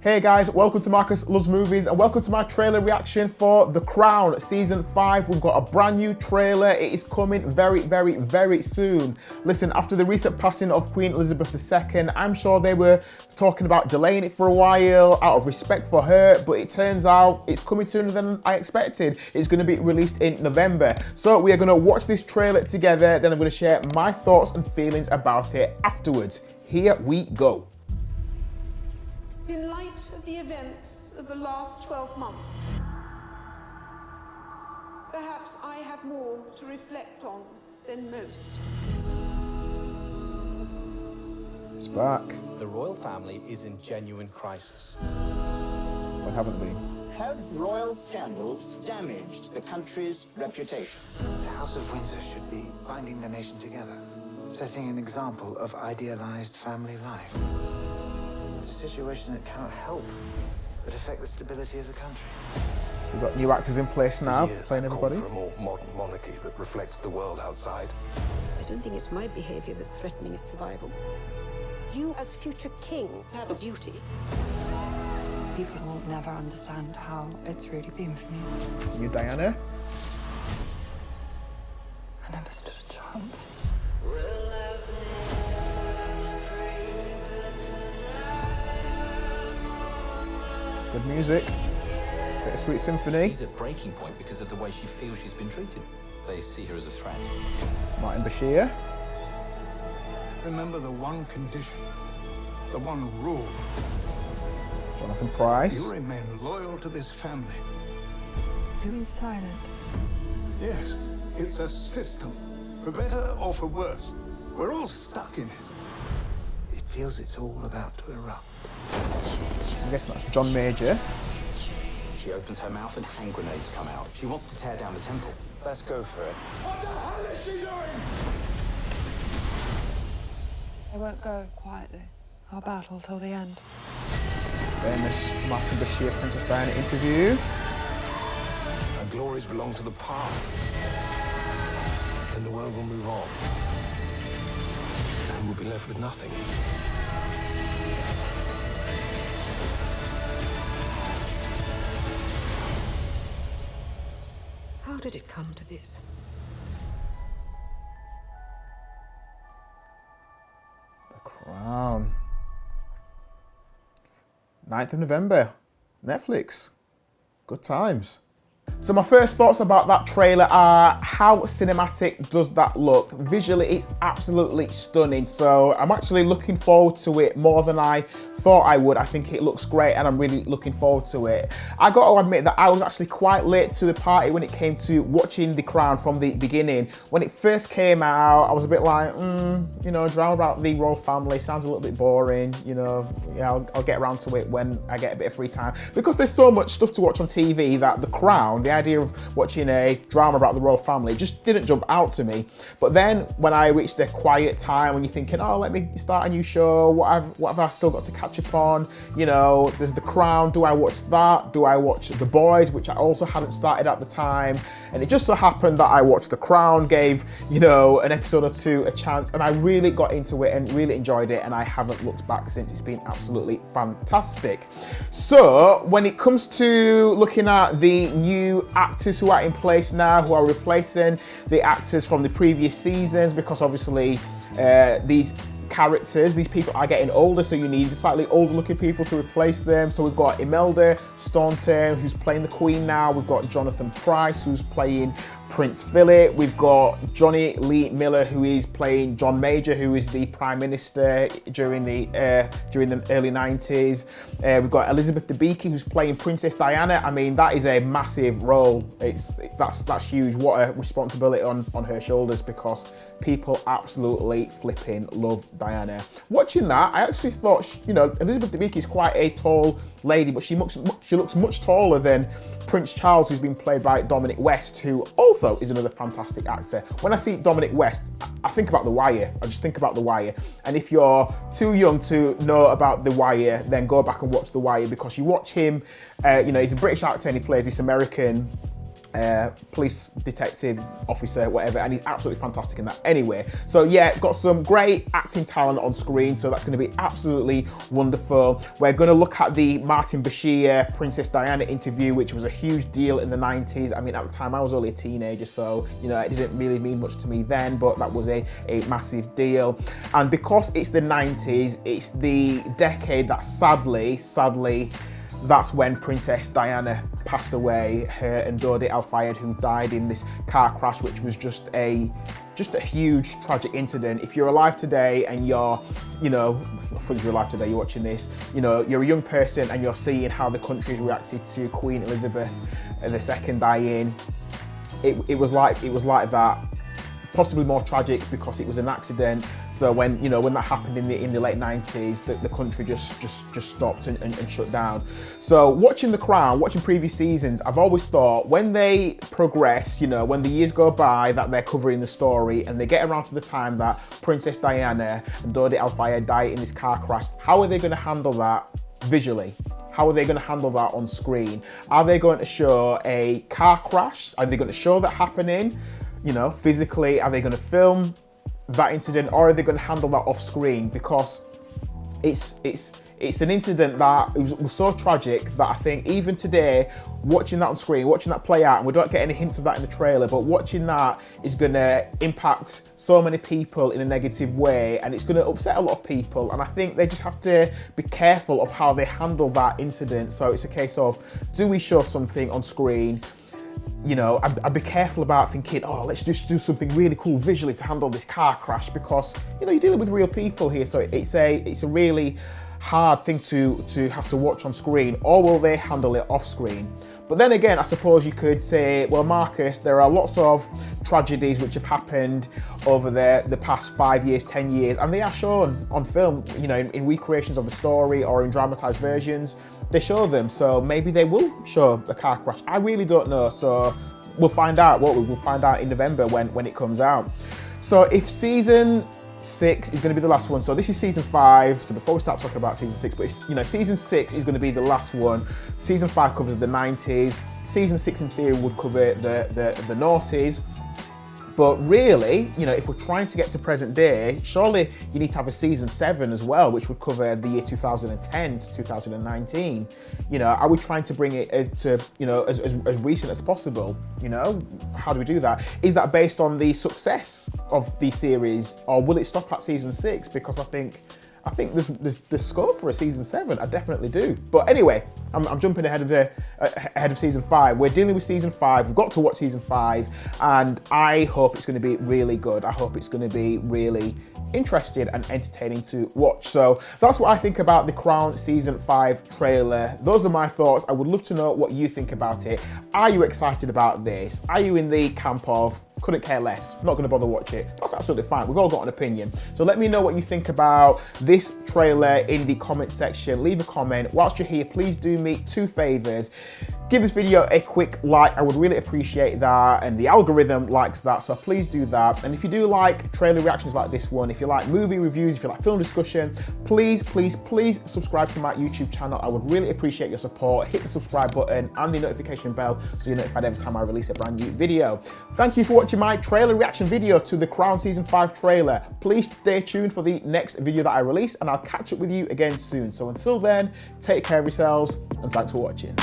Hey guys, welcome to Marcus Loves Movies and welcome to my trailer reaction for The Crown Season 5. We've got a brand new trailer. It is coming very soon. Listen, after the recent passing of Queen Elizabeth II, I'm sure they were talking about delaying it for a while out of respect for her, but it turns out it's coming sooner than I expected. It's going to be released in November. So we are going to watch this trailer together, then I'm going to share my thoughts and feelings about it afterwards. Here we go. In light of the events of the last 12 months, perhaps I have more to reflect on than most. It's back. The royal family is in genuine crisis. What haven't they? Have royal scandals damaged the country's reputation? The House of Windsor should be binding the nation together, setting an example of idealized family life. It's a situation that cannot help but affect the stability of the country. So we've got new actors in place now, playing everybody. For a more modern monarchy that reflects the world outside. I don't think it's my behaviour that's threatening its survival. You, as future king, have a duty. People will never understand how it's really been for me. New Diana. I never stood a chance. Good music. Bit of sweet symphony. She's at breaking point because of the way she feels she's been treated. They see her as a threat. Martin Bashir. Remember the one condition, the one rule. Jonathan Pryce. You remain loyal to this family. Who is silent? Yes, it's a system, for better or for worse. We're all stuck in it. It feels it's all about to erupt. I'm guessing that's John Major. She opens her mouth and hand grenades come out. She wants to tear down the temple. Let's go for it. What the hell is she doing? I won't go quietly. I'll battle till the end. Famous Martin Bashir Princess Diana interview. Our glories belong to the past. And the world will move on. And we'll be left with nothing. How did it come to this? The Crown. 9th of November. Netflix. Good times. So my first thoughts about that trailer are, how cinematic does that look? Visually, it's absolutely stunning. So I'm actually looking forward to it more than I thought I would. I think it looks great and I'm really looking forward to it. I got to admit that I was actually quite late to the party when it came to watching The Crown from the beginning. When it first came out, I was a bit like, you know, drama about the royal family sounds a little bit boring. You know, yeah, I'll get around to it when I get a bit of free time. Because there's so much stuff to watch on TV that The Crown, the idea of watching a drama about the royal family just didn't jump out to me. But then when I reached the quiet time, when you're thinking, oh, let me start a new show, what have I still got to catch up on? You know, there's The Crown, do I watch that? Do I watch The Boys, which I also hadn't started at the time? And it just so happened that I watched The Crown, gave, you know, an episode or two a chance, and I really got into it and really enjoyed it, and I haven't looked back since. It's been absolutely fantastic. So when it comes to looking at the new actors who are in place now, who are replacing the actors from the previous seasons, because obviously these characters, these people are getting older, so you need slightly older looking people to replace them. So we've got Imelda Staunton, who's playing the Queen now. We've got Jonathan Pryce, who's playing Prince Philip. We've got Jonny Lee Miller, who is playing John Major, who is the Prime Minister during the early 90s. We've got Elizabeth Debicki, who's playing Princess Diana. I mean, that is a massive role. That's huge. What a responsibility on her shoulders, because people absolutely flipping love Diana. Watching that, I actually thought, you know, Elizabeth Debicki is quite a tall lady, but she looks much taller than Prince Charles, who's been played by Dominic West, who also is another fantastic actor. When I see Dominic West, I think about The Wire. I just think about The Wire. And if you're too young to know about The Wire, then go back and watch The Wire, because you watch him, you know, he's a British actor and he plays this American police detective officer, whatever, and he's absolutely fantastic in that anyway. So yeah, got some great acting talent on screen, so that's going to be absolutely wonderful. We're going to look at the Martin Bashir Princess Diana interview, which was a huge deal in the 90s. I mean, at the time I was only a teenager, so you know, it didn't really mean much to me then, but that was a massive deal. And because it's the 90s, it's the decade that sadly, that's when Princess Diana passed away, her and Dodi Al-Fayed, who died in this car crash, which was just a huge tragic incident. If you're alive today and you're, you know, I think you're alive today, you're watching this, you know, you're a young person and you're seeing how the country's reacted to Queen Elizabeth II dying, it was like that. Possibly more tragic because it was an accident. So when that happened in the late 90s, the country just stopped and shut down. So watching The Crown, watching previous seasons, I've always thought when they progress, you know, when the years go by that they're covering the story and they get around to the time that Princess Diana and Dodi Al-Fayed die in this car crash, how are they going to handle that visually? How are they going to handle that on screen? Are they going to show a car crash? Are they going to show that happening? You know, physically, are they going to film that incident, or are they going to handle that off screen? Because it's an incident that was so tragic that I think even today, watching that on screen, watching that play out, and we don't get any hints of that in the trailer, but watching that is going to impact so many people in a negative way, and it's going to upset a lot of people. And I think they just have to be careful of how they handle that incident. So it's a case of, do we show something on screen? You know, I'd be careful about thinking, oh, let's just do something really cool visually to handle this car crash, because, you know, you're dealing with real people here. So it's a really hard thing to have to watch on screen, or will they handle it off screen? But then again, I suppose you could say, well, Marcus, there are lots of tragedies which have happened over the past 5 years, 10 years, and they are shown on film, you know, in recreations of the story or in dramatized versions. They show them, so maybe they will show the car crash. I really don't know, so we'll find out, won't we? We'll find out in November when it comes out. So if season 6 is going to be the last one, so this is season 5, so before we start talking about season 6, but it's, you know, season 6 is going to be the last one. Season 5 covers the 90s. Season 6 in theory would cover the noughties. But really, you know, if we're trying to get to present day, surely you need to have a season 7 as well, which would cover the year 2010 to 2019. You know, are we trying to bring it as recent as possible? You know, how do we do that? Is that based on the success of the series, or will it stop at season 6? Because I think there's scope for a season 7. I definitely do. But anyway, I'm jumping ahead of season 5. We're dealing with season 5. We've got to watch season 5, and I hope it's going to be really good. I hope it's going to be really interesting and entertaining to watch. So that's what I think about The Crown season 5 trailer. Those are my thoughts. I would love to know what you think about it. Are you excited about this? Are you in the camp of couldn't care less, not going to bother watch it? That's absolutely fine. We've all got an opinion. So let me know what you think about this trailer in the comment section. Leave a comment. Whilst you're here, please do me 2 favors. Give this video a quick like. I would really appreciate that, and the algorithm likes that, so please do that. And if you do like trailer reactions like this one, if you like movie reviews, if you like film discussion, please subscribe to my YouTube channel. I would really appreciate your support. Hit the subscribe button and the notification bell so you're notified every time I release a brand new video. Thank you for watching my trailer reaction video to The Crown season 5 trailer. Please stay tuned for the next video that I release, and I'll catch up with you again soon. So until then, take care of yourselves, and thanks for watching.